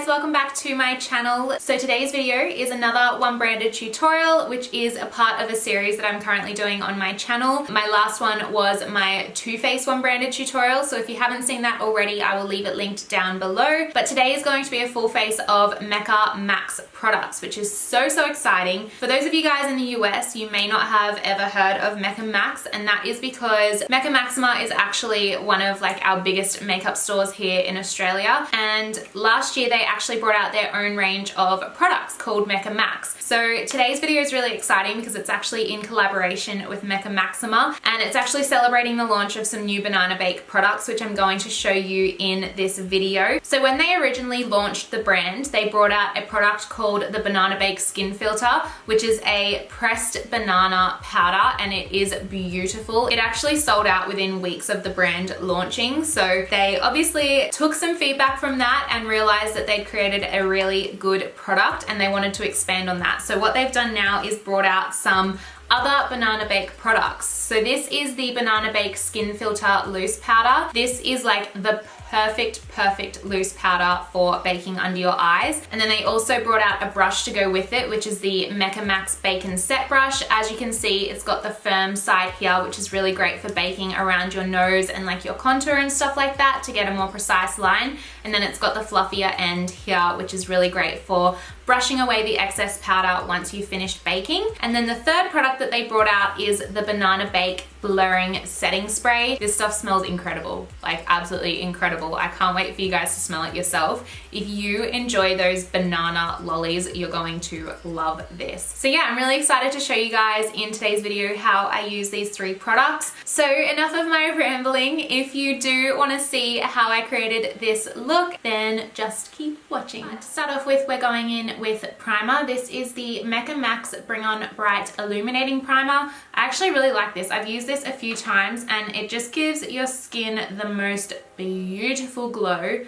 guys, welcome back to my channel. So today's video is another one branded tutorial, which is a part of a series that I'm currently doing on my channel. My last one was my Too Faced one branded tutorial, so if you haven't seen that already, I will leave it linked down below. But today is going to be a full face of Mecca Max products, which is so exciting. For those of you guys in the US, you may not have ever heard of Mecca Max, and that is because Mecca Maxima is actually one of like our biggest makeup stores here in Australia, and last year they actually brought out their own range of products called Mecca Max. So today's video is really exciting because it's actually in collaboration with Mecca Maxima, and it's actually celebrating the launch of some new banana bake products, which I'm going to show you in this video. So when they originally launched the brand, they brought out a product called the Banana Bake Skin Filter, which is a pressed banana powder, and it is beautiful. It actually sold out within weeks of the brand launching, so they obviously took some feedback from that and realized that they'd created a really good product and they wanted to expand on that. So what they've done now is brought out some other banana bake products. So this is the Banana Bake Skin Filter Loose Powder. This is like the perfect loose powder for baking under your eyes. And then they also brought out a brush to go with it, which is the Mecca Max Bake & Set brush. As you can see, it's got the firm side here, which is really great for baking around your nose and like your contour and stuff like that to get a more precise line. And then it's got the fluffier end here, which is really great for brushing away the excess powder once you've finished baking. And then the third product that they brought out is the Banana Bake Blurring Setting Spray. This stuff smells incredible, like absolutely incredible. I can't wait for you guys to smell it yourself. If you enjoy those banana lollies, you're going to love this. So yeah, I'm really excited to show you guys in today's video how I use these three products. So enough of my rambling. If you do want to see how I created this look, then just keep watching. To start off with, we're going in with primer. This is the Mecca Max Bring On Bright Illuminating Primer. I actually really like this. I've used this a few times and it just gives your skin the most beautiful glow.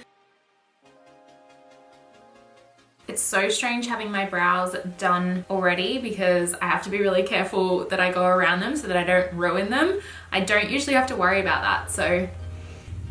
It's so strange having my brows done already because I have to be really careful that I go around them so that I don't ruin them. I don't usually have to worry about that, so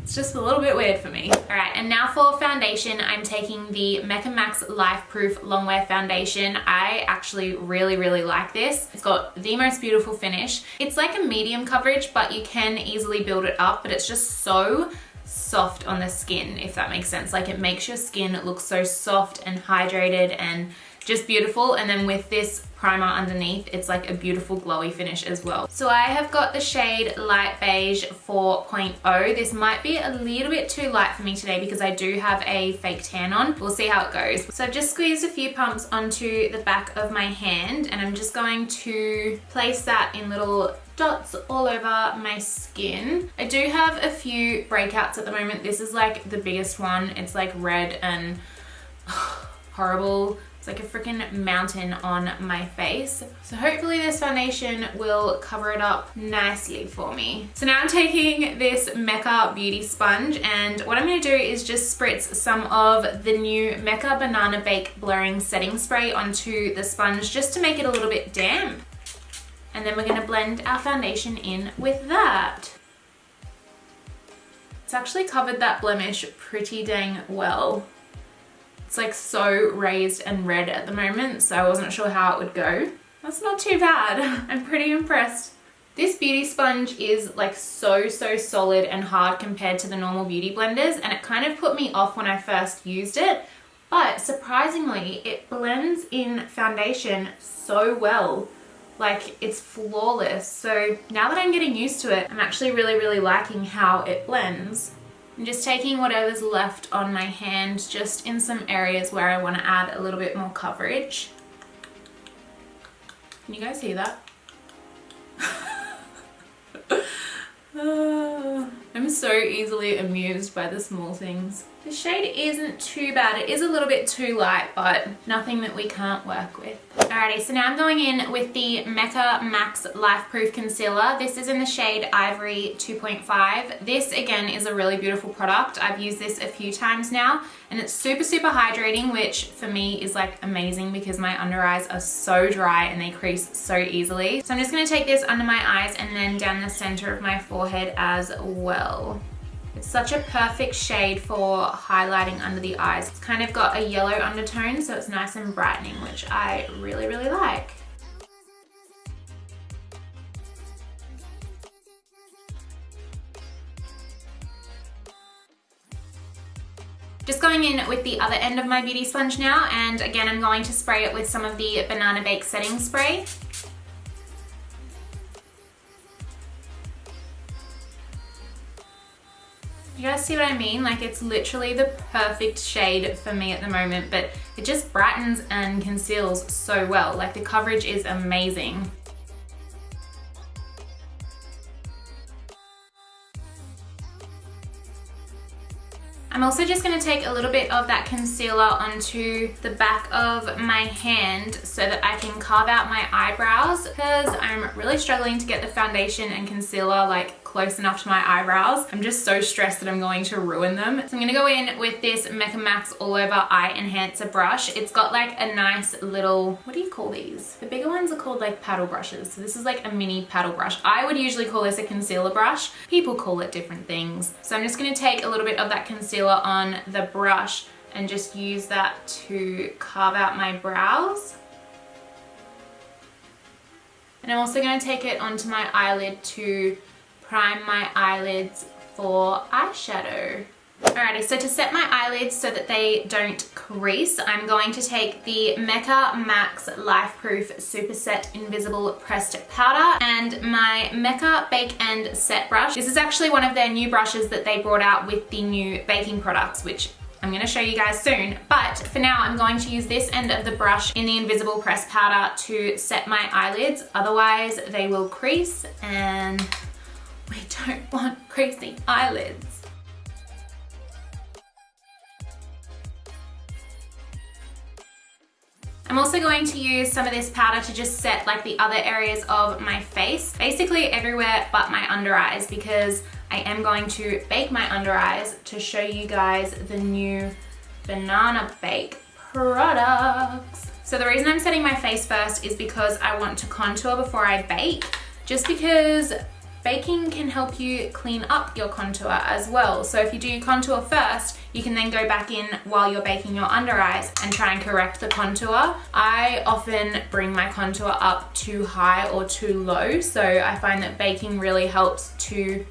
it's just a little bit weird for me. All right, and now for foundation, I'm taking the Mecca Max Life Proof Longwear Foundation. I actually really like this. It's got the most beautiful finish. It's like a medium coverage, but you can easily build it up, but it's just so soft on the skin, if that makes sense. Like it makes your skin look so soft and hydrated and just beautiful. And then with this primer underneath, it's like a beautiful glowy finish as well. So I have got the shade Light Beige 4.0. This might be a little bit too light for me today because I do have a fake tan on. We'll see how it goes. So I've just squeezed a few pumps onto the back of my hand and I'm just going to place that in little dots all over my skin. I do have a few breakouts at the moment. This is like the biggest one. It's like red and horrible. It's like a freaking mountain on my face. So hopefully this foundation will cover it up nicely for me. So now I'm taking this Mecca Beauty Sponge, and what I'm gonna do is just spritz some of the new Mecca Banana Bake Blurring Setting Spray onto the sponge just to make it a little bit damp. And then we're gonna blend our foundation in with that. It's actually covered that blemish pretty dang well. It's like so raised and red at the moment, so I wasn't sure how it would go. That's not too bad. I'm pretty impressed. This beauty sponge is like so solid and hard compared to the normal beauty blenders, and it kind of put me off when I first used it, but surprisingly it blends in foundation so well. Like it's flawless. So now that I'm getting used to it, I'm actually really liking how it blends. I'm just taking whatever's left on my hand just in some areas where I want to add a little bit more coverage. Can you guys hear that? I'm so easily amused by the small things. The shade isn't too bad. It is a little bit too light, but nothing that we can't work with. Alrighty, so now I'm going in with the Mecca Max Life Proof Concealer. This is in the shade Ivory 2.5. This again is a really beautiful product. I've used this a few times now and it's super hydrating, which for me is like amazing because my under eyes are so dry and they crease so easily. So I'm just gonna take this under my eyes and then down the center of my forehead as well. It's such a perfect shade for highlighting under the eyes. It's kind of got a yellow undertone, so it's nice and brightening, which I really, really like. Just going in with the other end of my beauty sponge now, and again I'm going to spray it with some of the Banana Bake setting spray. You guys see what I mean? Like, it's literally the perfect shade for me at the moment, but it just brightens and conceals so well. Like, the coverage is amazing. I'm also just going to take a little bit of that concealer onto the back of my hand so that I can carve out my eyebrows, because I'm really struggling to get the foundation and concealer like close enough to my eyebrows. I'm just so stressed that I'm going to ruin them. So I'm going to go in with this Mecca Max All Over Eye Enhancer brush. It's got like a nice little, what do you call these? The bigger ones are called like paddle brushes. So this is like a mini paddle brush. I would usually call this a concealer brush. People call it different things. So I'm just going to take a little bit of that concealer on the brush and just use that to carve out my brows. And I'm also going to take it onto my eyelid to prime my eyelids for eyeshadow. Alrighty, so to set my eyelids so that they don't crease, I'm going to take the Mecca Max Life Proof Super Set Invisible Pressed Powder and my Mecca Bake and Set brush. This is actually one of their new brushes that they brought out with the new baking products, which I'm going to show you guys soon. But for now, I'm going to use this end of the brush in the invisible pressed powder to set my eyelids. Otherwise, they will crease, and we don't want creasy eyelids. I'm also going to use some of this powder to just set like the other areas of my face, basically everywhere but my under eyes, because I am going to bake my under eyes to show you guys the new Banana Bake products. So the reason I'm setting my face first is because I want to contour before I bake, just because baking can help you clean up your contour as well. So if you do your contour first, you can then go back in while you're baking your under eyes and try and correct the contour. I often bring my contour up too high or too low, so I find that baking really helps to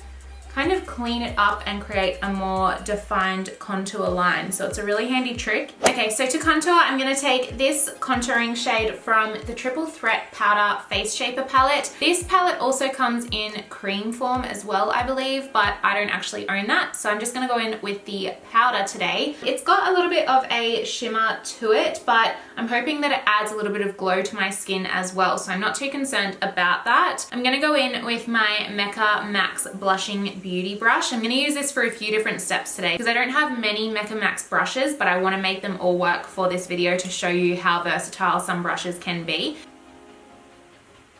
kind of clean it up and create a more defined contour line. So it's a really handy trick. Okay, so to contour, I'm gonna take this contouring shade from the Triple Threat Powder Face Shaper palette. This palette also comes in cream form as well, I believe, but I don't actually own that. So I'm just gonna go in with the powder today. It's got a little bit of a shimmer to it, but I'm hoping that it adds a little bit of glow to my skin as well. So I'm not too concerned about that. I'm gonna go in with my Mecca Max Blushing Beauty brush. I'm going to use this for a few different steps today because I don't have many Mecca Max brushes, but I want to make them all work for this video to show you how versatile some brushes can be.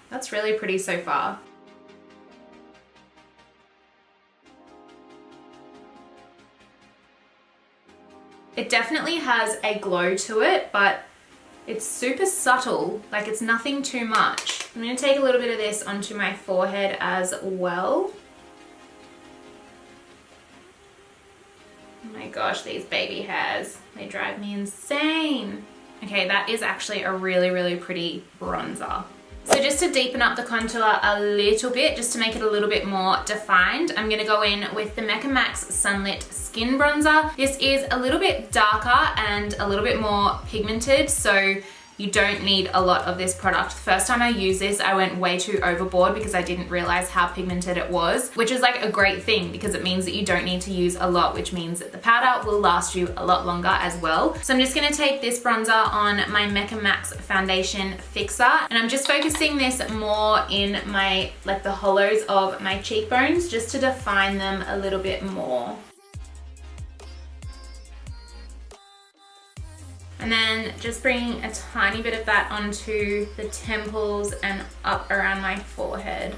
That's really pretty so far. It definitely has a glow to it, but it's super subtle, like it's nothing too much. I'm going to take a little bit of this onto my forehead as well. Oh my gosh, these baby hairs, they drive me insane. Okay, that is actually a really, really pretty bronzer. So just to deepen up the contour a little bit, just to make it a little bit more defined, I'm gonna go in with the Mecca Max Sunlit Skin Bronzer. This is a little bit darker and a little bit more pigmented, so you don't need a lot of this product. The first time I used this, I went way too overboard because I didn't realize how pigmented it was, which is like a great thing because it means that you don't need to use a lot, which means that the powder will last you a lot longer as well. So I'm just gonna take this bronzer on my Mecca Max Foundation Fixer, and I'm just focusing this more in my, like the hollows of my cheekbones, just to define them a little bit more. And then just bringing a tiny bit of that onto the temples and up around my forehead.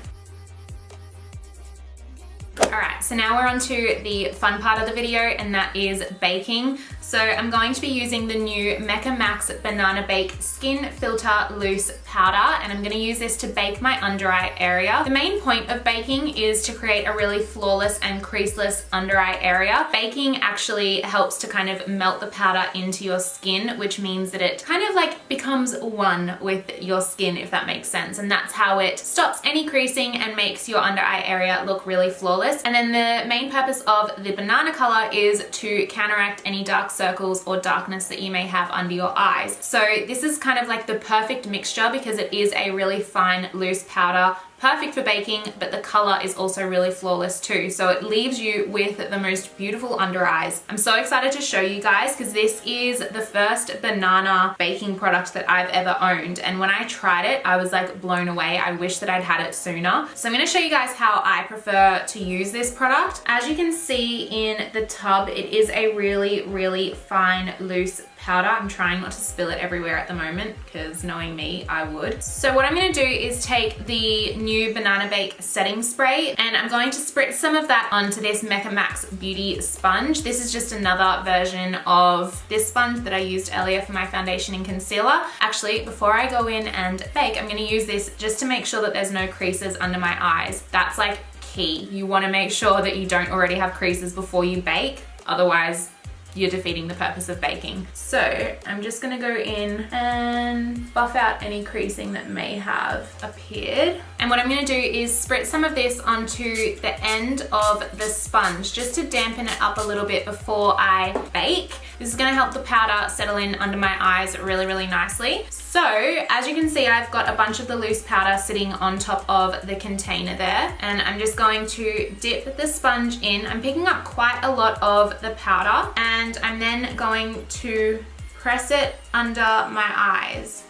All right, Alright, so now we're on to the fun part of the video, and that is baking. So I'm going to be using the new Mecca Max Banana Bake Skin Filter Loose Powder, and I'm going to use this to bake my under eye area. The main point of baking is to create a really flawless and creaseless under eye area. Baking actually helps to kind of melt the powder into your skin, which means that it kind of like becomes one with your skin, if that makes sense. And that's how it stops any creasing and makes your under eye area look really flawless. And then the main purpose of the banana color is to counteract any dark circles or darkness that you may have under your eyes. So this is kind of like the perfect mixture because it is a really fine loose powder, perfect for baking, but the color is also really flawless too. So it leaves you with the most beautiful under eyes. I'm so excited to show you guys because this is the first banana baking product that I've ever owned. And when I tried it, I was like blown away. I wish that I'd had it sooner. So I'm gonna show you guys how I prefer to use this product. As you can see in the tub, it is a really, really fine, loose powder. I'm trying not to spill it everywhere at the moment because knowing me, I would. So what I'm gonna do is take the new Banana Bake setting spray and I'm going to spritz some of that onto this Mecca Max Beauty sponge. This is just another version of this sponge that I used earlier for my foundation and concealer. Actually, before I go in and bake, I'm gonna use this just to make sure that there's no creases under my eyes. That's like key. You wanna make sure that you don't already have creases before you bake. Otherwise, you're defeating the purpose of baking. So I'm just gonna go in and buff out any creasing that may have appeared. And what I'm gonna do is spritz some of this onto the end of the sponge just to dampen it up a little bit before I bake. This is gonna help the powder settle in under my eyes really, really nicely. So as you can see, I've got a bunch of the loose powder sitting on top of the container there, and I'm just going to dip the sponge in. I'm picking up quite a lot of the powder, and I'm then going to press it under my eyes.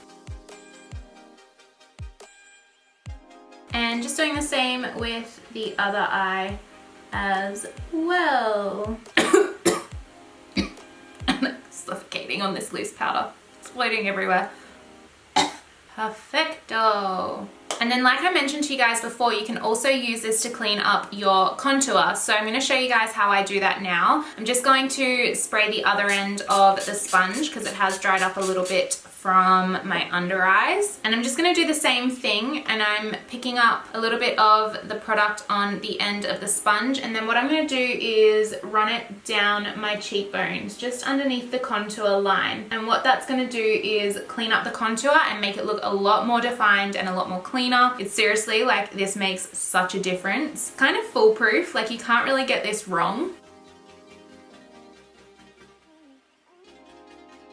And just doing the same with the other eye as well. I'm suffocating on this loose powder. It's floating everywhere. Perfecto. And then like I mentioned to you guys before, you can also use this to clean up your contour. So I'm going to show you guys how I do that now. I'm just going to spray the other end of the sponge because it has dried up a little bit from my under eyes. And I'm just gonna do the same thing, and I'm picking up a little bit of the product on the end of the sponge, and then what I'm gonna do is run it down my cheekbones, just underneath the contour line. And what that's gonna do is clean up the contour and make it look a lot more defined and a lot more cleaner. It's seriously, like, this makes such a difference. Kind of foolproof, like you can't really get this wrong.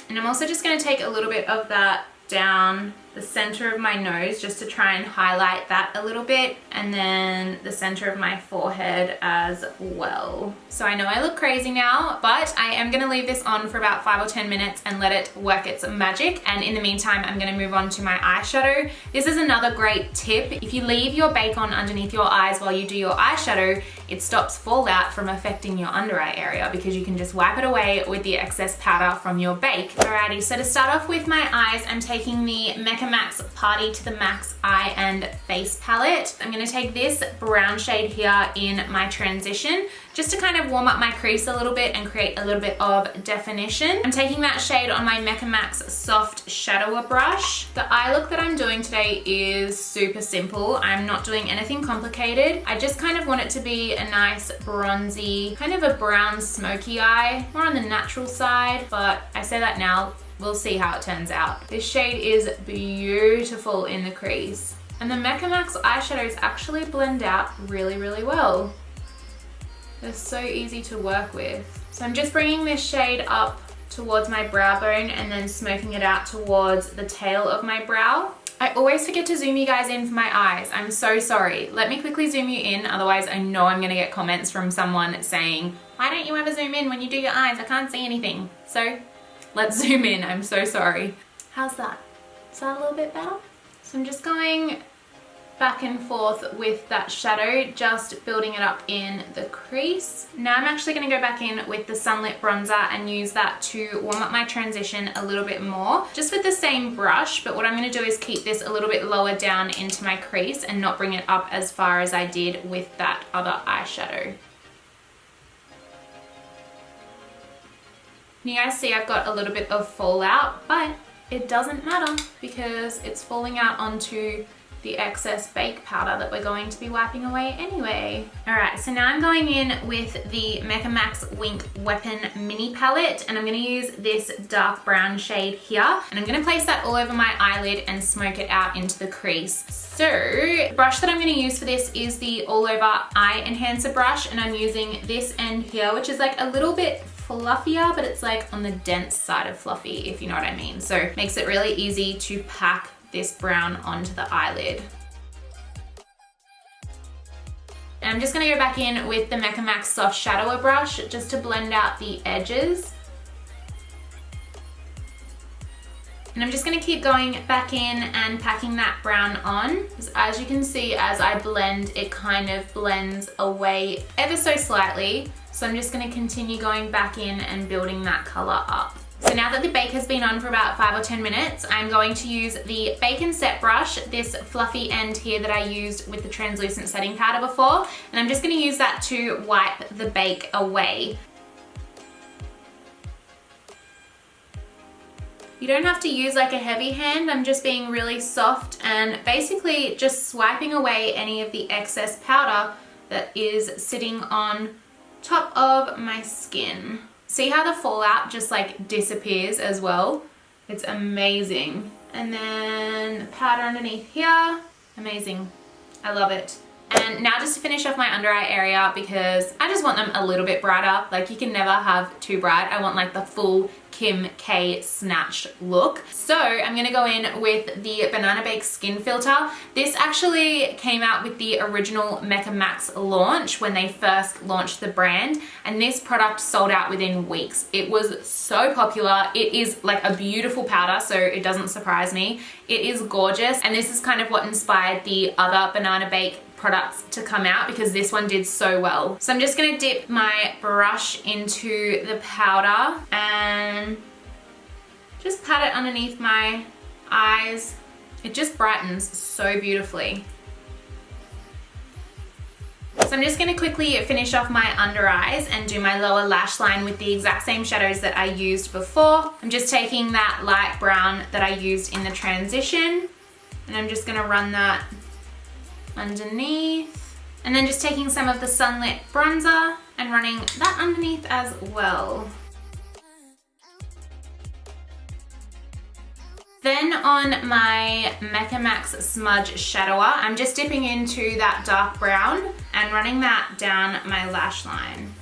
And I'm also just going to take a little bit of that down the center of my nose just to try and highlight that a little bit, and then the center of my forehead as well. So I know I look crazy now, but I am going to leave this on for about 5 or 10 minutes and let it work its magic. And in the meantime, I'm going to move on to my eyeshadow. This is another great tip. If you leave your bake on underneath your eyes while you do your eyeshadow, it stops fallout from affecting your under eye area because you can just wipe it away with the excess powder from your bake. Alrighty, so to start off with my eyes, I'm taking the Mecca Max Party to the Max Eye and Face Palette. I'm going to take this brown shade here in my transition just to kind of warm up my crease a little bit and create a little bit of definition. I'm taking that shade on my Mecca Max Soft Shadower brush. The eye look that I'm doing today is super simple. I'm not doing anything complicated. I just kind of want it to be a nice bronzy, kind of a brown smoky eye, more on the natural side, but I say that now, we'll see how it turns out. This shade is beautiful in the crease. And the Mecca Max eyeshadows actually blend out really, really well. They're so easy to work with. So I'm just bringing this shade up towards my brow bone and then smoking it out towards the tail of my brow. I always forget to zoom you guys in for my eyes. I'm so sorry. Let me quickly zoom you in, otherwise I know I'm gonna get comments from someone saying, why don't you ever zoom in when you do your eyes? I can't see anything. So let's zoom in, I'm so sorry. How's that? Is that a little bit better? So I'm just going back and forth with that shadow, just building it up in the crease. Now I'm actually going to go back in with the Sunlit Bronzer and use that to warm up my transition a little bit more, just with the same brush, but what I'm going to do is keep this a little bit lower down into my crease and not bring it up as far as I did with that other eyeshadow. You guys see I've got a little bit of fallout, but it doesn't matter because it's falling out onto the excess bake powder that we're going to be wiping away anyway. All right, so now I'm going in with the Mecca Max Wink Weapon Mini Palette, and I'm gonna use this dark brown shade here, and I'm gonna place that all over my eyelid and smoke it out into the crease. So, the brush that I'm gonna use for this is the All Over Eye Enhancer brush, and I'm using this end here, which is like a little bit fluffier, but it's like on the dense side of fluffy, if you know what I mean. So, it makes it really easy to pack this brown onto the eyelid. And I'm just gonna go back in with the Mecca Max Soft Shadower brush just to blend out the edges. And I'm just gonna keep going back in and packing that brown on, because as you can see, as I blend, it kind of blends away ever so slightly. So I'm just gonna continue going back in and building that color up. So now that the bake has been on for about 5 or 10 minutes, I'm going to use the Bake and Set brush, this fluffy end here that I used with the translucent setting powder before, and I'm just going to use that to wipe the bake away. You don't have to use like a heavy hand, I'm just being really soft and basically just swiping away any of the excess powder that is sitting on top of my skin. See how the fallout just like disappears as well? It's amazing. And then the powder underneath here, amazing. I love it. And now just to finish off my under eye area, because I just want them a little bit brighter. Like you can never have too bright. I want like the full Kim K snatched look. So I'm gonna go in with the Banana Bake Skin Filter. This actually came out with the original Mecca Max launch when they first launched the brand, and this product sold out within weeks. It was so popular. It is like a beautiful powder, so it doesn't surprise me. It is gorgeous, and this is kind of what inspired the other Banana Bake products to come out, because this one did so well. So I'm just gonna dip my brush into the powder and just pat it underneath my eyes. It just brightens so beautifully. So I'm just gonna quickly finish off my under eyes and do my lower lash line with the exact same shadows that I used before. I'm just taking that light brown that I used in the transition, and I'm just gonna run that underneath, and then just taking some of the Sunlit bronzer and running that underneath as well. Then on my Mecca Max Smudge Shadower, I'm just dipping into that dark brown and running that down my lash line.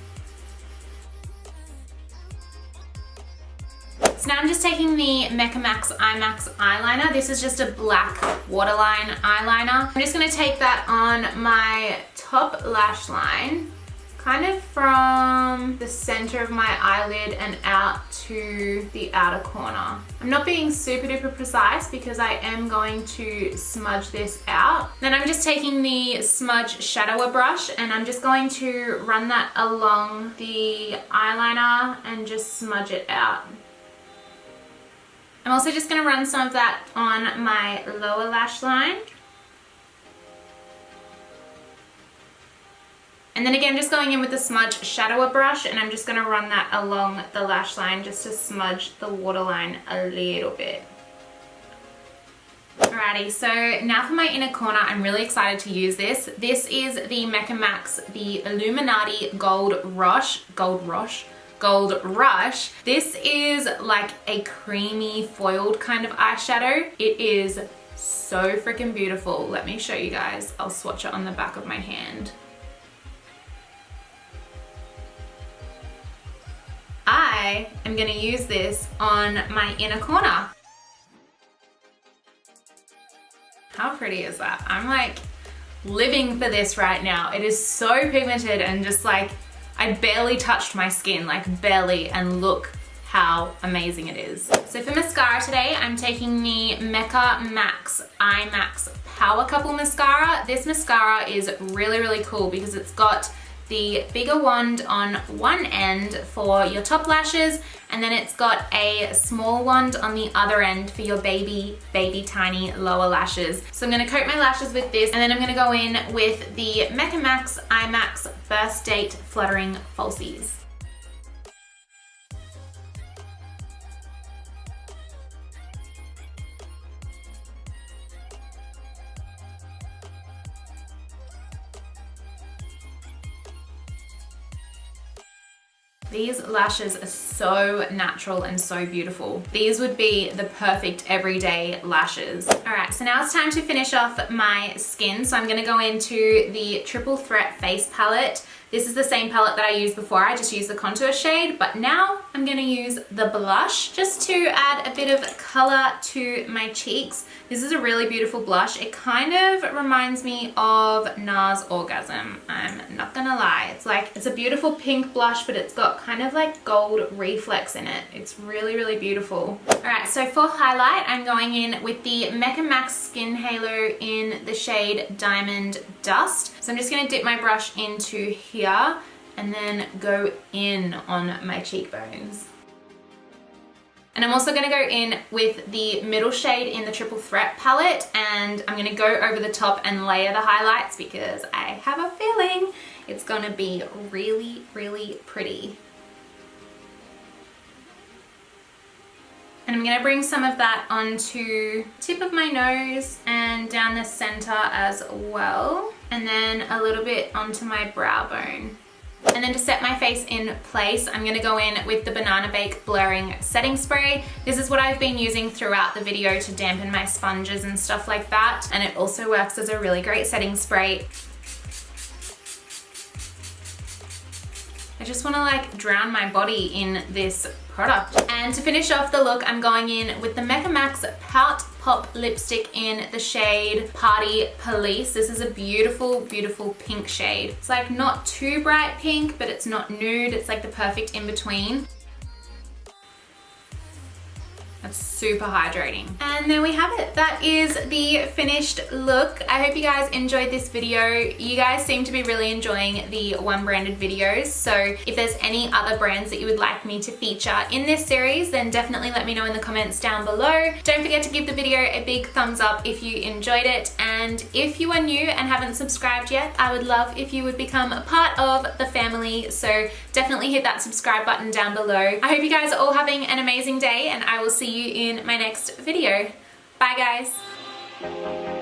So now I'm just taking the Mecca Max IMAX eyeliner. This is just a black waterline eyeliner. I'm just gonna take that on my top lash line, kind of from the center of my eyelid and out to the outer corner. I'm not being super duper precise because I am going to smudge this out. Then I'm just taking the Smudge Shadower brush and I'm just going to run that along the eyeliner and just smudge it out. I'm also just going to run some of that on my lower lash line. And then again, just going in with the Smudge Shadower brush, and I'm just going to run that along the lash line just to smudge the waterline a little bit. Alrighty, so now for my inner corner, I'm really excited to use this. This is the Mecca Max, the Illuminati Gold Rush. This is like a creamy foiled kind of eyeshadow. It is so freaking beautiful. Let me show you guys. I'll swatch it on the back of my hand. I am gonna use this on my inner corner. How pretty is that? I'm like living for this right now. It is so pigmented and just like, I barely touched my skin, like barely, and look how amazing it is. So for mascara today, I'm taking the Mecca Max IMAX Power Couple Mascara. This mascara is really, really cool because it's got the bigger wand on one end for your top lashes, and then it's got a small wand on the other end for your baby tiny lower lashes. So I'm gonna coat my lashes with this, and then I'm gonna go in with the Mecca Max IMAX First Date Fluttering Falsies. These lashes are so natural and so beautiful. These would be the perfect everyday lashes. All right, so now it's time to finish off my skin. So I'm gonna go into the Triple Threat Face Palette. This is the same palette that I used before. I just used the contour shade, but now I'm gonna use the blush just to add a bit of color to my cheeks. This is a really beautiful blush. It kind of reminds me of NARS Orgasm. I'm not gonna lie. It's a beautiful pink blush, but it's got kind of like gold reflex in it. It's really, really beautiful. All right, so for highlight, I'm going in with the Mecca Max Skin Halo in the shade Diamond Dust. So I'm just gonna dip my brush into here and then go in on my cheekbones. And I'm also gonna go in with the middle shade in the Triple Threat palette, and I'm gonna go over the top and layer the highlights because I have a feeling it's gonna be really, really pretty. And I'm gonna bring some of that onto the tip of my nose and down the center as well. And then a little bit onto my brow bone. And then to set my face in place, I'm gonna go in with the Banana Bake Blurring Setting Spray. This is what I've been using throughout the video to dampen my sponges and stuff like that. And it also works as a really great setting spray. I just wanna like drown my body in this product. And to finish off the look, I'm going in with the Mecca Max Pout Pop lipstick in the shade Party Police. This is a beautiful, beautiful pink shade. It's like not too bright pink, but it's not nude. It's like the perfect in between. That's super hydrating. And there we have it. That is the finished look. I hope you guys enjoyed this video. You guys seem to be really enjoying the one branded videos. So if there's any other brands that you would like me to feature in this series, then definitely let me know in the comments down below. Don't forget to give the video a big thumbs up if you enjoyed it. And if you are new and haven't subscribed yet, I would love if you would become a part of the family. So definitely hit that subscribe button down below. I hope you guys are all having an amazing day, and I will see you in my next video. Bye guys.